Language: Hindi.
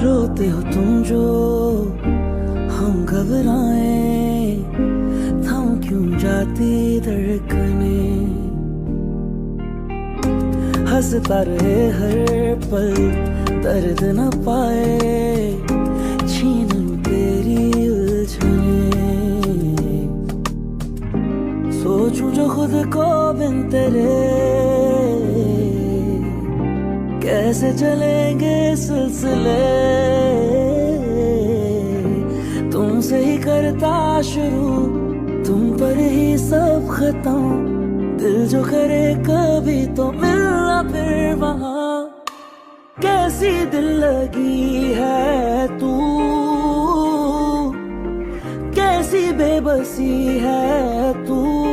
रोते हो तुम जो हम घबराए, थम क्यों जाती धड़कने। हंसता रहे हर पल दर्द न पाए, छीन लूं तेरी उलझने। सोचूं जो खुद को बिन तेरे, कैसे चलेंगे सिलसिले। तुमसे ही करता शुरू, तुम पर ही सब खत्म। दिल जो करे कभी तो मिलना फिर वहां। कैसी दिल लगी है तू, कैसी बेबसी है तू।